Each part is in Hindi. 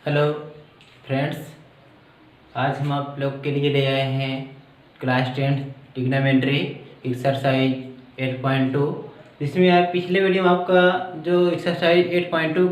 हेलो फ्रेंड्स, आज हम आप लोग के लिए ले आए हैं क्लास 10 ट्रिग्नोमेट्री एक्सरसाइज 8.2। इसमें आप पिछले वीडियो में आपका जो एक्सरसाइज 8.2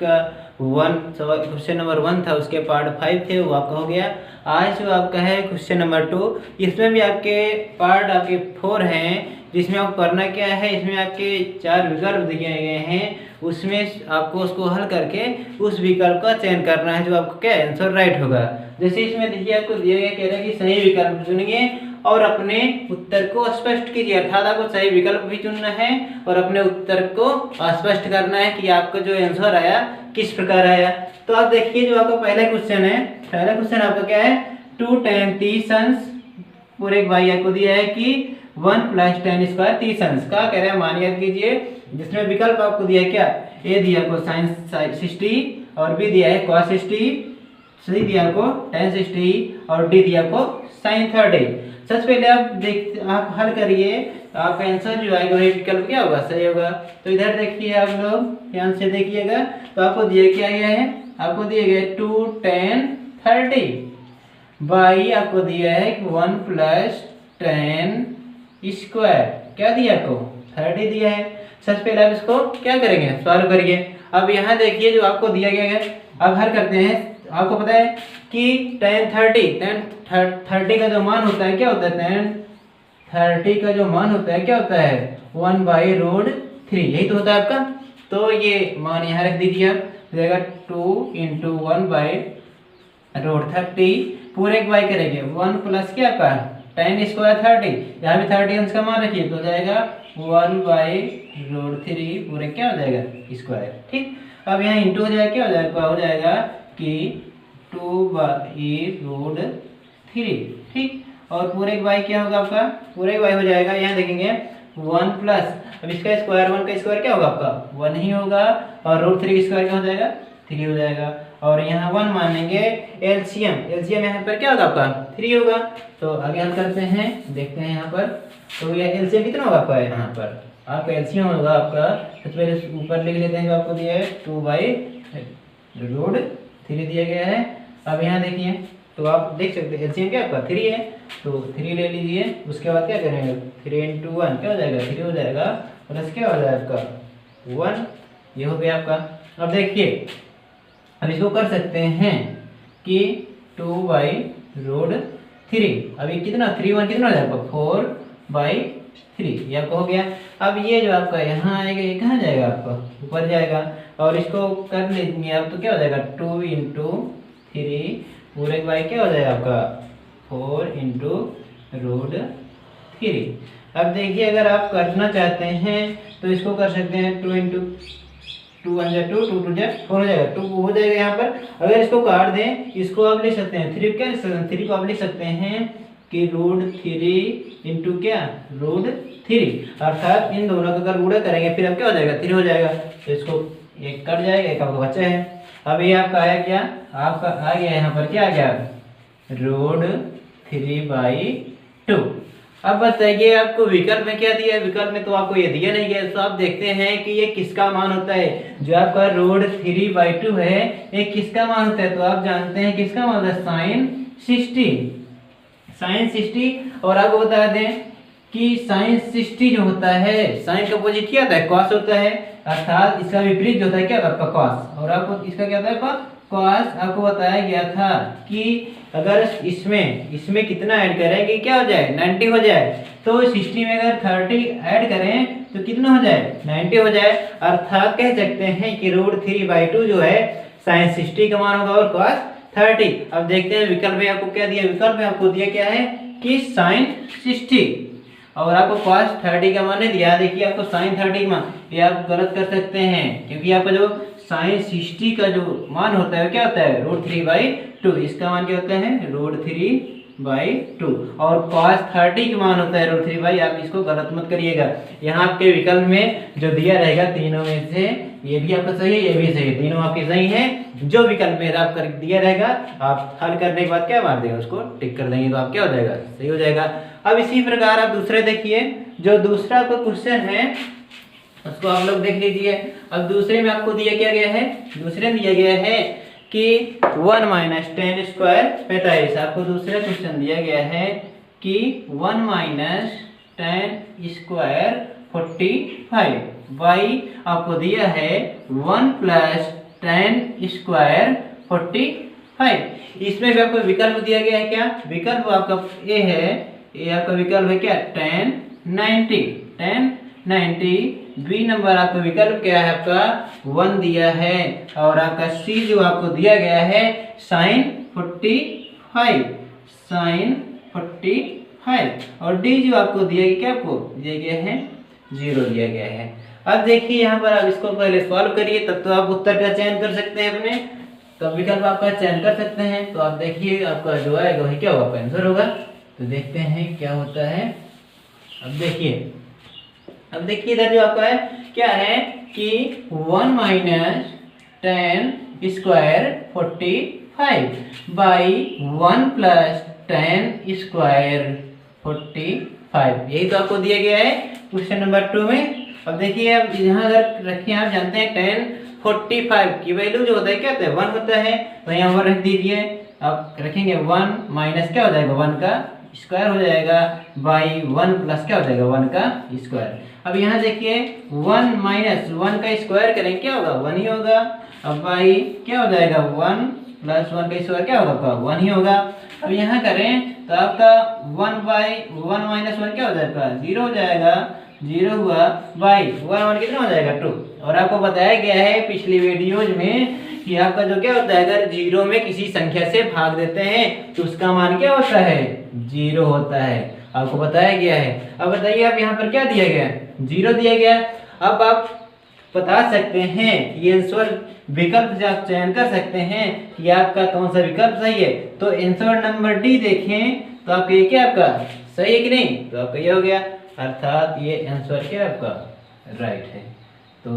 का क्वेश्चन नंबर 1 था, उसके पार्ट 5 थे, वो आपका हो गया। आज जो आपका है क्वेश्चन नंबर 2, इसमें भी आपके पार्ट आपके 4 हैं, जिसमें आपको करना क्या है, इसमें आपके 4 विकल्प दिए गए हैं, उसमें आपको उसको हल करके उस विकल्प का चयन करना है जो आपको क्या आंसर राइट होगा। जैसे इसमें देखिए आपको दिया गया, कह रहा है कि सही विकल्प चुनिए और अपने उत्तर को स्पष्ट कीजिए। अर्थात आपको सही विकल्प भी चुनना है और अपने उत्तर को स्पष्ट करना है कि आपका जो आंसर आया किस प्रकार आया। तो आप देखिए, जो आपका पहला क्वेश्चन है, पहला क्वेश्चन आपका क्या है, 2 tan 30 अंश पूरे एक भाई आपको दिया है कि 1 + tan स्क्वायर 30 अंश का कह रहा है मान याद कीजिए। जिसमें विकल्प आपको दिया है क्या, ए दिया आपको sin 60 और बी दिया है cos 60, सी दिया आपको tan 60 और डी दिया आपको sin 30। सबसे पहले आप हल करिए, आपका आंसर जो आएगा वही विकल्प क्या होगा, सही होगा। तो इधर देखिए आप लोग ध्यान से देखिएगा, तो आपको दिया क्या गया है, आपको दिए गए 2 tan 30 बाई आपको दिया है 1 + tan स्क्वायर, क्या दिया आपको 30 दिया है। सबसे पहले आप इसको क्या करेंगे, सॉल्व करिए। अब यहाँ देखिए जो आपको दिया गया है, अब हल करते हैं। आपको पता है कि tan 30 का जो मान होता है क्या होता है, tan 30 का जो मान होता है क्या होता है 1/√3, यही तो होता है आपका। तो ये मान यहाँ रख दीजिए, आप जाएगा 2 × 1/√30 पूरे एक बाई करेंगे 1 + क्या आपका tan स्क्वायर 30, यहाँ भी 30 अंश का मान रखिए तो जाएगा 1/√3 पूरे क्या हो जाएगा स्क्वायर। ठीक, अब यहाँ इंटू हो जाएगा, क्या हो जाएगा कि 2/√3। ठीक, और पूरे एक बाई क्या होगा आपका, पूरे एक बाई हो जाएगा, यहाँ देखेंगे 1 + अब इसका स्क्वायर, 1 का स्क्वायर क्या होगा आपका 1 ही होगा, और √3 का स्क्वायर क्या हो जाएगा 3 हो जाएगा, और यहाँ 1 मानेंगे। एलसीएम यहाँ पर क्या होगा आपका 3 होगा। तो आगे हम करते हैं, देखते हैं यहाँ पर। तो ये एलसीएम कितना होगा आपका, यहाँ पर आपका एलसीएम होगा आपका, सबसे पहले ऊपर लिख लेते हैं, जो आपको दिया है 2/√3 दिया गया है। अब यहाँ देखिए, तो आप देख सकते हैं एलसीएम क्या आपका 3 है, तो 3 ले लीजिए। उसके बाद क्या करेंगे, 3 × 1 क्या हो जाएगा 3 हो जाएगा, प्लस क्या हो जाएगा आपका 1, ये हो गया आपका। अब देखिए, अब इसको कर सकते हैं कि 2/√3, अभी कितना 3 1 कितना हो जाएगा 4/3, ये आपका हो गया। अब ये जो आपका यहाँ आएगा, ये कहाँ जाएगा आपका ऊपर जाएगा, और इसको कर लेंगे आप तो क्या हो जाएगा 2 × 3 पूरे बाई क्या हो जाएगा आपका 4 × √3। अब देखिए, अगर आप करना चाहते हैं तो इसको कर सकते हैं 2 × 2 1 2 2 2 4 हो जाएगा, 2 हो जाएगा यहाँ पर। अगर इसको काट दें, इसको आप लिख सकते हैं 3, क्या 3 को आप लिख सकते हैं कि √3 × क्या √3, अर्थात इन दोनों का अगर गुणा करेंगे फिर अब क्या हो जाएगा 3 हो जाएगा। तो इसको एक कट जाएगा, एक आपका बचा है। अब ये आपका आया क्या, आपका आ गया यहाँ पर क्या आ गया √3/2। अब बताइए आपको विकल्प में क्या दिया है, विकल्प में तो आपको ये दिया नहीं गया, तो आप देखते हैं कि ये किसका मान होता है, जो आपका √3/2 है ये किसका मान होता है। तो आप जानते हैं किसका मान होता है sin 60। और आपको बता दें कि sin 60 जो होता है, sin का अपोजिट क्या होता है cos होता है, अर्थात इसका विपरीत जो होता है क्या आपका cos, और आपको इसका क्या होता है cos। आपको बताया गया था कि अगर इसमें कितना ऐड करें क्या हो जाए 90 हो जाए, तो 60 में अगर 30 ऐड करें तो कितना हो जाए 90 हो जाए, अर्थात कह सकते हैं कि √3/2 जो है sin 60 का मान होगा और cos 30। अब देखते हैं विकल्प में आपको क्या दिया, विकल्प में आपको दिया क्या है कि sin 60 और आपको cos 30 का मान नहीं दिया। देखिए आपको sin 30 का मान, ये आप गलत कर सकते हैं, क्योंकि आपका जो sin 60 का जो मान होता है क्या होता है √3/2, इसका मान क्या होता है √3/2, और cos 30 का मान होता है √3/, आप इसको गलत मत करिएगा। यहाँ आपके विकल्प में जो दिया रहेगा तीनों में से ये भी आपका सही है, ये भी सही है, तीनों आपके सही हैं। जो विकल्प में आप कर दिया रहेगा, आप हल करने के बाद क्या मार देंगे, उसको टिक कर देंगे, तो आप क्या हो जाएगा सही हो जाएगा। अब इसी प्रकार आप दूसरे देखिए, जो दूसरा आपका क्वेश्चन है उसको आप लोग देख लीजिए। अब दूसरे में आपको दिया क्या गया है, दूसरे में दिया गया है कि 1 माइनस टेन स्क्वायर 45। आपको दूसरा क्वेश्चन दिया गया है कि 1 माइनस टेन स्क्वायर 45। वाई आपको दिया है 1 प्लस टेन स्क्वायर 45। इसमें भी आपको विकल्प दिया गया है। क्या विकल्प आपका ए है, ये आपका विकल्प है क्या टेन 90। बी नंबर आपका विकल्प क्या है आपका 1 दिया है। और आपका सी जो आपको दिया गया है साइन 45 और डी जो आपको दिया गया क्या आपको दिया गया है 0 दिया गया है। अब देखिए यहाँ पर आप इसको पहले सॉल्व करिए, तब तो आप उत्तर का चयन कर सकते हैं अपने, तो विकल्प आपका चयन कर सकते हैं। तो आप देखिए आपका जो आएगा वही क्या होगा, आपका आंसर होगा। तो देखते हैं क्या होता है। अब देखिए इधर जो आपका है क्या है कि 1 minus ten square 45 by 1 plus ten square 45, यही तो आपको दिया गया है क्वेश्चन नंबर 2 में। अब देखिए अब यहाँ अगर रखिए, आप जानते हैं टेन 45 की वैल्यू जो होता है क्या होता है 1 होता है, तो यहाँ पर रख दीजिए। आप रखेंगे 1 माइनस क्या हो जाएगा 1 का स्क्वायर हो जाएगा बाई 1 प्लस क्या हो जाएगा 1 का स्क्वायर। अब यहाँ देखिए 1 माइनस 1 का स्क्वायर करेंगे क्या होगा 1 ही होगा। अब बाई क्या हो जाएगा 1 प्लस 1 का स्क्वायर क्या होगा आपका 1 ही होगा। अब यहाँ करें तो आपका 1 बाई 1 माइनस 1 क्या हो जाएगा 0 हो जाएगा, 0 हुआ बाई 1 कितना हो जाएगा 2। और आपको बताया गया है पिछली वीडियोज में कि आपका जो क्या होता है अगर 0 में किसी संख्या से भाग देते हैं तो उसका मान क्या होता है 0 होता है, आपको बताया गया है। अब बताइए आप यहाँ पर क्या दिया गया 0 दिया गया। अब आप बता सकते हैं ये आंसर विकल्प से आप चयन कर सकते हैं कि आपका कौन सा विकल्प सही है। तो आंसर नंबर डी देखें तो आपका ये क्या आपका सही है कि नहीं, तो आपका ये हो गया, अर्थात ये आंसर क्या आपका राइट है। तो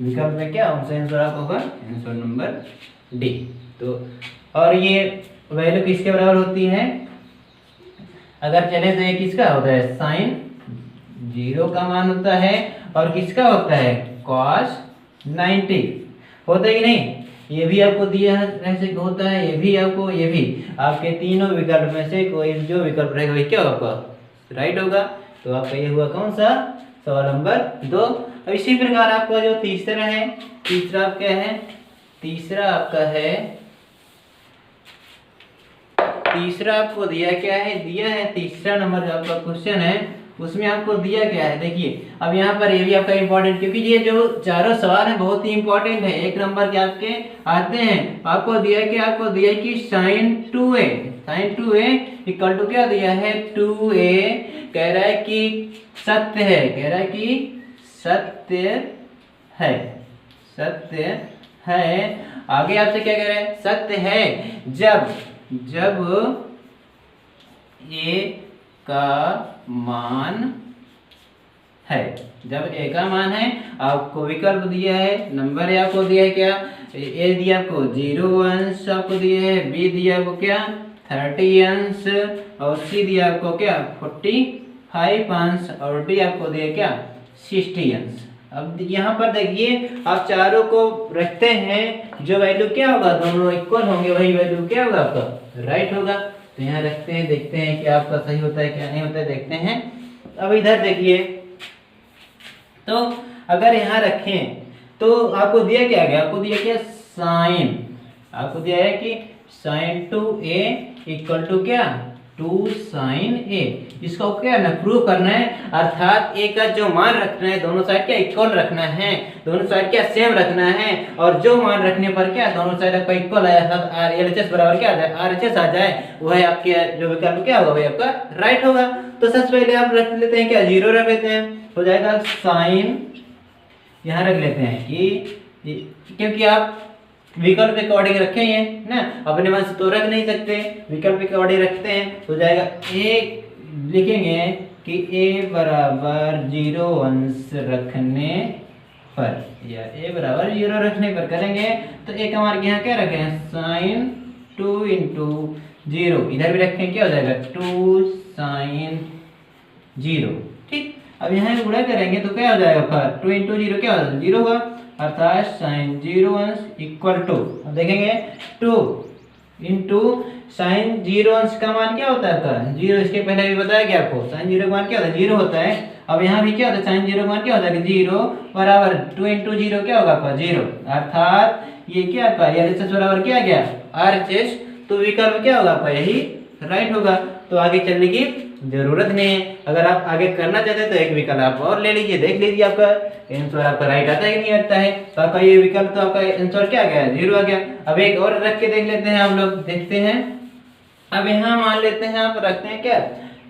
विकल्प में क्या आंसर आपका होगा आंसर नंबर डी। तो और ये वैल्यू किसके बराबर होती है, अगर चले तो ये किसका होता है साइन 0 का मान होता है और किसका होता है cos 90 होता है कि नहीं। ये भी आपको दिया है ऐसे होता है, ये भी आपको, ये भी आपके तीनों विकल्प में से कोई जो विकल्प रहेगा वही क्या होगा राइट होगा। तो आपका ये हुआ कौन सा सवाल नंबर 2। अब इसी प्रकार आपका जो तीसरा है, तीसरा क्या है, तीसरा आपका है, तीसरा आपको दिया क्या है, दिया है तीसरा नंबर जो आपका क्वेश्चन है उसमें आपको दिया क्या है। देखिए अब यहाँ पर ये भी आपका इंपॉर्टेंट, क्योंकि ये जो चारों सवाल है बहुत ही इंपॉर्टेंट है, 1 नंबर के आपके आते हैं। आपको दिया कि आपको दिया कि साइन 2a इक्वल टू क्या दिया है 2a, कह रहा है कि सत्य है, कह रहा है कि सत्य है। आगे आपसे क्या कह रहे हैं सत्य है जब a का मान है, जब a का मान है। आपको विकल्प दिया है, नंबर आपको दिया है क्या, a दिया आपको 0 अंश आपको दिया है, b दिया आपको क्या 30 अंश और c दिया आपको क्या 45 अंश और d आपको दिया क्या 60 अंश। अब यहाँ पर देखिए आप चारों को रखते हैं, जो वैल्यू क्या होगा दोनों इक्वल होंगे वही वैल्यू क्या होगा आपका राइट होगा। तो यहाँ रखते हैं, देखते हैं कि आपका सही होता है क्या नहीं होता है, देखते हैं। अब इधर देखिए तो अगर यहाँ रखें तो आपको दिया क्या गया, आपको दिया क्या साइन, आपको दिया है कि साइन 2a इक्वल टू क्या 2 साइन a। इसको क्या ना प्रूव करना है, अर्थात a का जो मान रखना है दोनों साइड क्या इक्वल रखना है, दोनों साइड क्या सेम रखना है। और जो मान रखने पर क्या दोनों साइड आपका इक्वल आया, अर्थात RLHS बराबर क्या आ जाए RHS आ जाए, वह आपके जो विकल्प क्या होगा वही आपका राइट होगा। तो सबसे पहले आप रख लेते हैं क्या 0 रख लेते हैं, हो जाएगा साइन, यहाँ रख लेते हैं कि क्योंकि आप विकल्प के अकॉर्डिंग रखे हैं ना, अपने मन से तो रख नहीं सकते, विकल्प के अकॉर्डिंग रखते हैं। तो जाएगा a, लिखेंगे कि a बराबर 0 अंश रखने पर या a बराबर 0 रखने पर करेंगे तो a का मान यहाँ क्या रखें साइन 2 इंटू 0, इधर भी रखें क्या हो जाएगा 2 साइन 0, ठीक। अब यहाँ गुणा करेंगे तो क्या हो जाएगा 2 इंटू 0 क्या हो जाएगा 0 होगा। अर्थात साइन 0 अंश इक्वल टू, अब देखेंगे 2 इंटू साइन 0 अंश का मान क्या होता है आपका 0, इसके पहले भी बताया गया आपको साइन 0 का मान क्या होता है 0 होता है। अब यहाँ भी क्या होता है साइन 0 का मान क्या होता है 0 बराबर 2 इंटू 0 क्या होगा आपका 0, अर्थात ये क्या आपका LHS बराबर क्या आ गया RHS, तो विकल्प क्या होगा आपका यही राइट होगा। तो आगे चलने की जरूरत नहीं है, अगर आप आगे करना चाहते हैं तो एक विकल्प आप और ले लीजिए, देख लीजिए आपका आंसर आपका राइट आता है कि नहीं आता है। तो आपका ये विकल्प तो आपका आंसर क्या आ गया 0 आ गया। अब एक और रख के देख लेते हैं, हम लोग देखते हैं। अब यहाँ मान लेते हैं आप रखते हैं क्या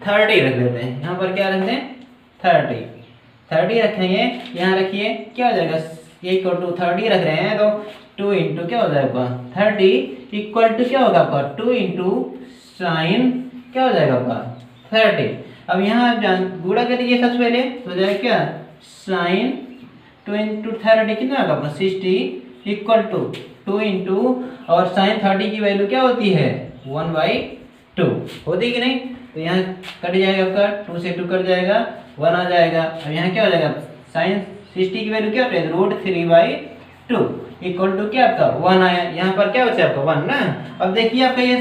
30 रख लेते हैं, यहाँ पर क्या रखते हैं 30 रखेंगे, यहाँ रखिए क्या हो जाएगा इक्वल टू 30 रख रहे हैं तो 2 इंटू क्या हो जाएगा 30 इक्वल टू क्या होगा आपका 2 इंटू साइन क्या हो जाएगा आपका 30। अब यहाँ गुणा करिए सबसे पहले तो जाएगा क्या साइन 2 इंटू 30 कितना होगा अपना 60 इक्वल टू 2 इंटू और साइन 30 की वैल्यू क्या होती है 1/2 होती कि नहीं, तो यहाँ कट जाएगा आपका 2 से 2 कट जाएगा 1 आ जाएगा। अब यहाँ क्या हो जाएगा साइन 60 की वैल्यू क्या होती है √3/2 इक्वल टू क्या आपका 1 आया, यहाँ पर क्या होता है आपका 1 ना। अब देखिए आपका ये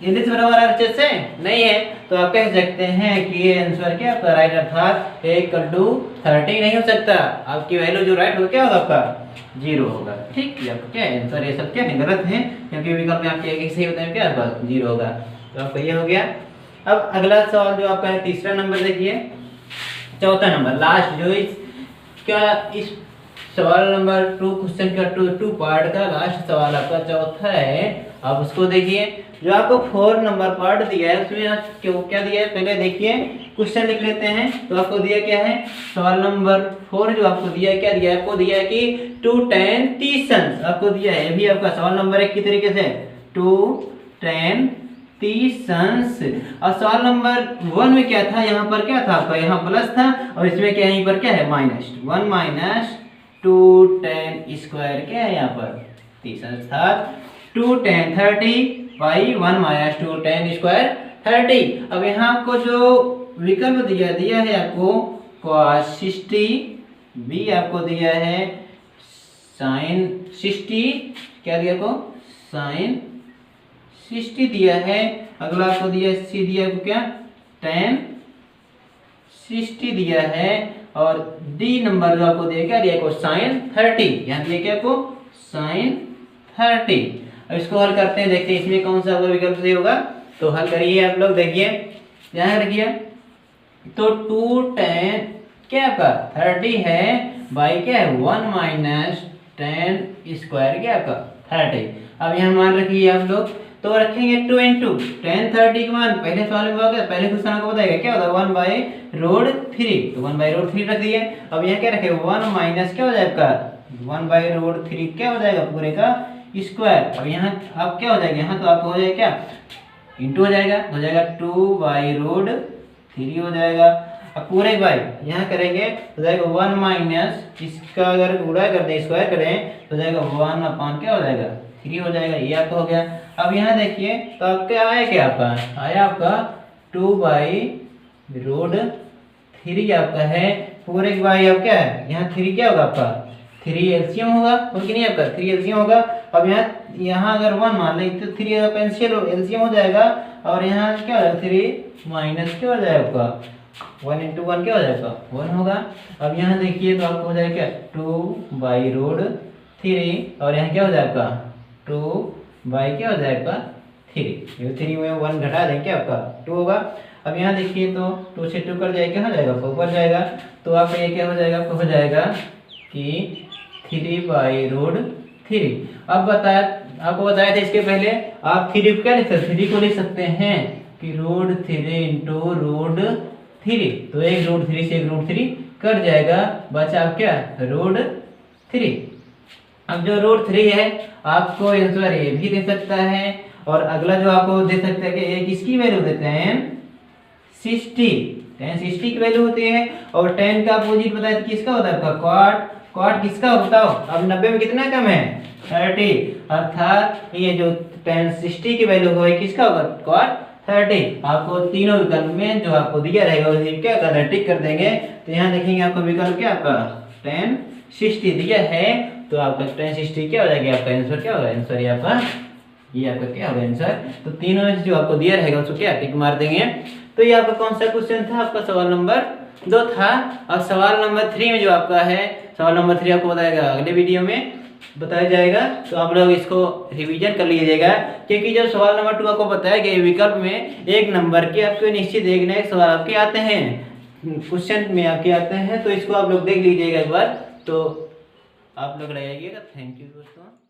LHS बराबर RHS है नहीं है, तो आप कह सकते हैं कि ये आंसर क्या आपका राइट, अर्थात इक्वल टू 30 नहीं हो सकता, आपकी वैल्यू जो राइट हो क्या होगा आपका 0 होगा। ठीक है, आपका क्या आंसर ये सब क्या है गलत है, क्योंकि विकल्प में आपके एक सही होता है क्या आपका 0 होगा। तो आपका ये हो गया। अब अगला सवाल जो आपका है तीसरा नंबर देखिए, चौथा नंबर लास्ट जो इस सवाल नंबर 2 क्वेश्चन का 2 पार्ट का लास्ट सवाल आपका चौथा है। आप उसको देखिए, जो आपको 4 नंबर पार्ट दिया है उसमें आप क्यों क्या दिया है पहले देखिए, क्वेश्चन लिख लेते हैं। तो आपको दिया क्या है सवाल नंबर 4 जो आपको दिया है क्या दिया है, आपको दिया है कि 2 tan 30 अंश आपको दिया है। अभी आपका सवाल नंबर 1 की तरीके से 2 tan 30 अंश, और सवाल नंबर 1 में क्या था यहाँ पर क्या था आपका यहाँ प्लस था, और इसमें क्या यहीं पर क्या है -1 माइनस 2 tan स्क्वायर क्या है यहाँ पर 30 अर्थात 2 tan 30 by 1 minus 2 tan square 30। अब यहाँ आपको जो विकल्प दिया है आपको cos 60, बी आपको दिया है sin 60, क्या दिया आपको sin 60 दिया है, अगला आपको दिया सी दिया आपको क्या tan 60 दिया है, और डी नंबर जो आपको दिया क्या दिया आपको sin 30, यहाँ दिया क्या आपको sin 30। अब इसको हल करते हैं, देखते हैं इसमें कौन सा विकल्प सही होगा। तो हल करिए आप लोग, देखिए यहाँ रखिए तो 2 tan क्या आपका 30 है बाई क्या है 1 माइनस tan स्क्वायर क्या आपका 30। अब यहाँ मान रखिए आप लोग, तो रखेंगे 2 इंटू tan 30 का मान पहले सवाल में होगा, पहले क्वेश्चन आपको बताएगा क्या होता है 1/√3, तो 1/√3 रख दिए। अब यहाँ क्या रखे 1 माइनस क्या हो जाएगा 1/√3 क्या हो जाएगा पूरे का स्क्वायर। अब यहाँ अब क्या हो जाएगा यहाँ तो आपको हो जाएगा क्या इंटू हो जाएगा 2/√3 हो जाएगा। अब पूरे बाई यहाँ करेंगे तो जाएगा 1 माइनस इसका अगर गुणा कर दें स्क्वायर करें तो जाएगा 1 क्या हो जाएगा 3 हो जाएगा, ये आपका हो गया। अब यहाँ देखिए तो आपका आया क्या आपका आया आपका 2/√3 आपका है, पूरे बाई अब क्या है यहाँ 3 क्या होगा आपका 3 एलसीएम होगा और कि नहीं आपका 3 एलसीएम होगा। अब यहाँ अगर 1 मान लें तो 3 एलसीएम हो जाएगा, और यहाँ क्या हो जाएगा 3 माइनस क्या हो जाएगा आपका 1 इंटू 1 क्या हो जाएगा 1 होगा। अब यहाँ देखिए तो आपको हो जाएगा क्या 2/√3, और यहाँ क्या हो जाएगा 2 क्या हो जाएगा 3, 3 में 1 घटा दें क्या आपका 2 होगा। अब यहाँ देखिए तो 2 से 2 कर जाएगा क्या हो जाएगा ऊपर जाएगा, तो आपका ये क्या हो जाएगा आपको हो जाएगा कि 3/√3। अब आपको बताया था इसके पहले आप 3 को क्या लिख सकते 3 को लिख सकते हैं कि √3 इंटू √3, तो एक √3 से एक √3 कट जाएगा, बचा आप क्या √3। अब जो √3 है आपको आंसर ये भी दे सकता है, और अगला जो आपको दे सकता है कि एक इसकी वैल्यू देते हैं 60, tan 60 की वैल्यू होती है, और tan का अपोजिट बताया था किसका होता है आपका cot किसका बताओ। अब 90 में कितना कम है 30, अर्थात ये जो tan 60 की वैल्यू है किसका होगा cot 30। आपको तीनों विकल्प में जो आपको दिया रहेगा उसे क्या करना टिक कर देंगे। तो यहाँ देखेंगे आपको विकल्प क्या आपका tan 60 दिया है, तो आपका 1060 क्या हो जाएगा, आपका आंसर क्या होगा, आंसर ये आपका क्या होगा आंसर। तो तीनों में से जो आपको दिया रहेगा उसको क्या टिक मार देंगे। तो ये आपका कौन सा क्वेश्चन था, आपका सवाल नंबर 2 था। अब सवाल नंबर 3 में जो आपका है, सवाल नंबर 3 आपको बताएगा अगले वीडियो में बताया जाएगा, तो आप लोग इसको रिवीजन कर लीजिएगा। क्योंकि जब सवाल नंबर 2 आपको बताया गया विकल्प में 1 नंबर के आपको निश्चित एक न एक सवाल आपके आते हैं, क्वेश्चन में आपके आते हैं, तो इसको आप लोग देख लीजिएगा एक बार, तो आप लोग लगाइएगा। थैंक यू दोस्तों।